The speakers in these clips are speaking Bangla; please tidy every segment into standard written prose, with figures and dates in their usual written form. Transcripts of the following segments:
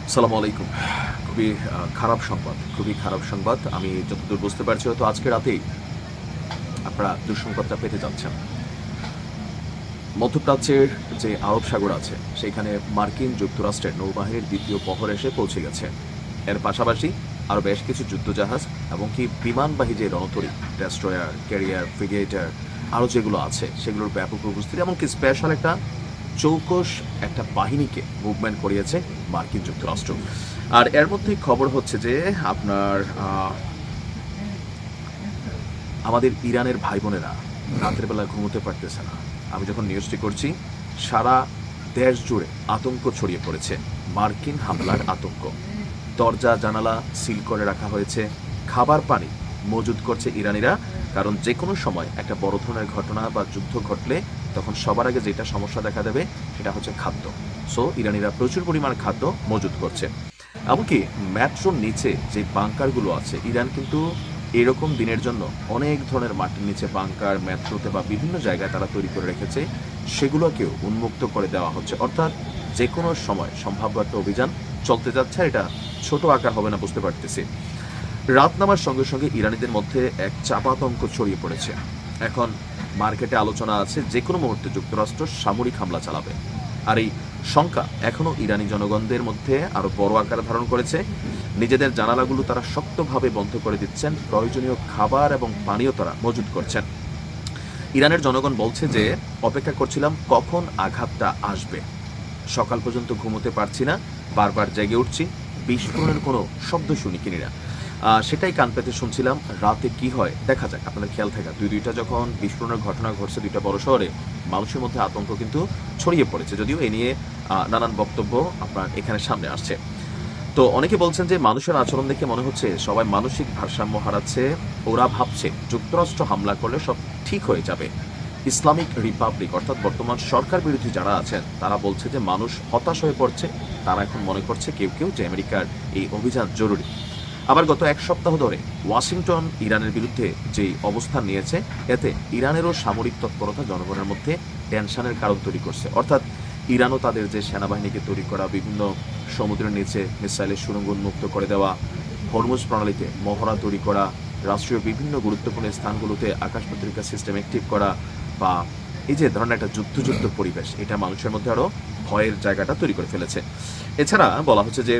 আসসালামু আলাইকুম। খুবই খারাপ সংবাদ। আমি যতদূর বুঝতে পারছি হয়তো আজকে রাতেই আপনারা দুঃসংবাদটা পেতে যাচ্ছেন। মধ্যপ্রাচ্যের যে আরব সাগর আছে সেখানে মার্কিন যুক্তরাষ্ট্রের নৌবাহিনীর দ্বিতীয় প্রহর এসে পৌঁছে গেছে। এর পাশাপাশি আরও বেশ কিছু যুদ্ধজাহাজ এবং কি বিমানবাহী যে রণতরী, ডেস্ট্রয়ার, ক্যারিয়ার, ফ্রিগেটার আরও যেগুলো আছে সেগুলোর ব্যাপক উপস্থিতি, এমনকি স্পেশাল চৌকস একটা বাহিনীকে মুভমেন্ট করিয়েছে মার্কিন যুক্তরাষ্ট্র। আর এর মধ্যেই খবর হচ্ছে যে আপনার আমাদের ইরানের ভাই বোনেরা রাতের বেলা ঘুমোতে পারতেছে না। আমি যখন নিউজটি করছি সারা দেশ জুড়ে আতঙ্ক ছড়িয়ে পড়েছে, মার্কিন হামলার আতঙ্ক। দরজা জানালা সিল করে রাখা হয়েছে, খাবার পানি মজুদ করছে ইরানিরা, কারণ যে কোনো সময় একটা বড় ধরনের ঘটনা বা যুদ্ধ ঘটলে তখন সবার আগে যেটা সমস্যা দেখা দেবে সেটা হচ্ছে খাদ্য। সো ইরানিরা প্রচুর পরিমাণ খাদ্য মজুদ করছে। এমনকি মেট্রোর নিচে যে বাংকারগুলো আছে, ইরান কিন্তু এরকম দিনের জন্য অনেক ধরনের মাটির নিচে বাংকার মেট্রোতে বা বিভিন্ন জায়গায় তারা তৈরি করে রেখেছে, সেগুলোকেও উন্মুক্ত করে দেওয়া হচ্ছে। অর্থাৎ যে কোনো সময় সম্ভাব্য একটা অভিযান চলতে যাচ্ছে। এটা ছোট আকার হবে না, বুঝতে পারতেছি। রাত নামার সঙ্গে সঙ্গে ইরানিদের মধ্যে এক চাপাতঙ্ক ছড়িয়ে পড়েছে। এখন মার্কেটে আলোচনা আছে যে কোনো মুহূর্তে যুক্তরাষ্ট্র সামরিক হামলা চালাবে। আর এই শঙ্কা এখনও ইরানি জনগণদের মধ্যে আরও বড় আকার ধারণ করেছে। নিজেদের জানালাগুলো তারা শক্তভাবে বন্ধ করে দিচ্ছেন, প্রয়োজনীয় খাবার এবং পানীয় তারা মজুদ করছেন। ইরানের জনগণ বলছে যে অপেক্ষা করছিলাম কখন আঘাতটা আসবে, সকাল পর্যন্ত ঘুমোতে পারছি না, বারবার জেগে উঠছি, বিস্ফোরণের কোনো শব্দ শুনি কিনি না। সেটাই কান পেতে শুনছিলাম। রাতে কি হয় দেখা যাক। আপনাদের খেয়াল থাকা দুইটা যখন বিস্ফোরণের ঘটনা ঘটছে দুইটা বড় শহরে, মানুষের মধ্যে আতঙ্ক কিন্তু ছড়িয়ে পড়েছে। যদিও এ নিয়ে নানান বক্তব্য আপনার এখানে সামনে আসছে। তো অনেকে বলছেন যে মানুষের আচরণ দেখে মনে হচ্ছে সবাই মানসিক ভারসাম্য হারাচ্ছে। ওরা ভাবছে যুক্তরাষ্ট্র হামলা করলে সব ঠিক হয়ে যাবে। ইসলামিক রিপাবলিক অর্থাৎ বর্তমান সরকার বিরোধী যারা আছেন তারা বলছে যে মানুষ হতাশ হয়ে পড়ছে। তারা এখন মনে করছে কেউ কেউ যে আমেরিকার এই অভিযান জরুরি। আবার গত এক সপ্তাহ ধরে ওয়াশিংটন ইরানের বিরুদ্ধে যেই অবস্থান নিয়েছে, এতে ইরানেরও সামরিক তৎপরতা জনগণের মধ্যে টেনশনের কারণ তৈরি করছে। অর্থাৎ ইরানও তাদের যে সেনাবাহিনীকে তৈরি করা, বিভিন্ন সমুদ্রের নিচে মিসাইলের সুড়ঙ্গ উন্মুক্ত করে দেওয়া, হরমুজ প্রণালীতে মহড়া তৈরি করা, রাষ্ট্রীয় বিভিন্ন গুরুত্বপূর্ণ স্থানগুলোতে আকাশ পত্রিকা সিস্টেম অ্যাক্টিভ করা, বা এই যে ধরনের একটা যুদ্ধ পরিবেশ, এটা মানুষের মধ্যে আরও ভয়ের জায়গাটা তৈরি করে ফেলেছে। এছাড়া বলা হচ্ছে যে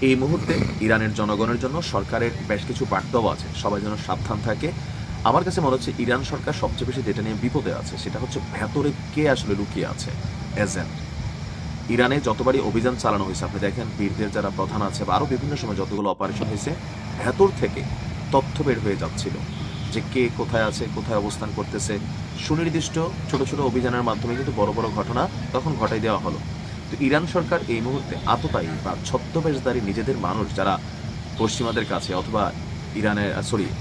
এই মুহূর্তে ইরানের জনগণের জন্য সরকারের বেশ কিছু বার্তাও আছে, সবাই যেন সাবধান থাকে। আমার কাছে মনে হচ্ছে ইরান সরকার সবচেয়ে বেশি যেটা নিয়ে বিপদে আছে সেটা হচ্ছে ভেতরে কে আসলে লুকিয়ে আছে, এজেন্ট। ইরানে যতবারই অভিযান চালানো হয়েছে আপনি দেখেন, বীরদের যারা প্রধান আছে বা আরও বিভিন্ন সময় যতগুলো অপারেশন হয়েছে, ভেতর থেকে তথ্য বের হয়ে যাচ্ছিল যে কে কোথায় আছে, কোথায় অবস্থান করতেছে। সুনির্দিষ্ট ছোট ছোট অভিযানের মাধ্যমে কিন্তু বড় বড় ঘটনা তখন ঘটাই দেওয়া হলো। তো ইরান সরকার এই মুহূর্তে আততায়ী বা ছদ্মবেশধারী নিজেদের মানুষ যারা পশ্চিমাদের কাছে অথবা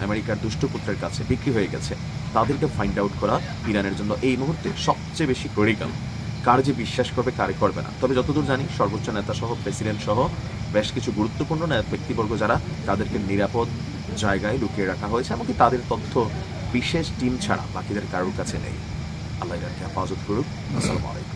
আমেরিকার দুষ্টপুত্রের কাছে বিক্রি হয়ে গেছে, তাদেরকে ফাইন্ড আউট করা ইরানের জন্য এই মুহূর্তে সবচেয়ে বেশি ক্রিটিক্যাল। কার যে বিশ্বাস করবে কারে করবে না। তবে যতদূর জানি সর্বোচ্চ নেতা সহ প্রেসিডেন্ট সহ বেশ কিছু গুরুত্বপূর্ণ ব্যক্তিবর্গ যারা, তাদেরকে নিরাপদ জায়গায় লুকিয়ে রাখা হয়েছে, এমনকি তাদের তথ্য বিশেষ টিম ছাড়া বাকিদের কারোর কাছে নেই। আল্লাহ ইরানকে হেফাজত করুক। আসসালামু আলাইকুম।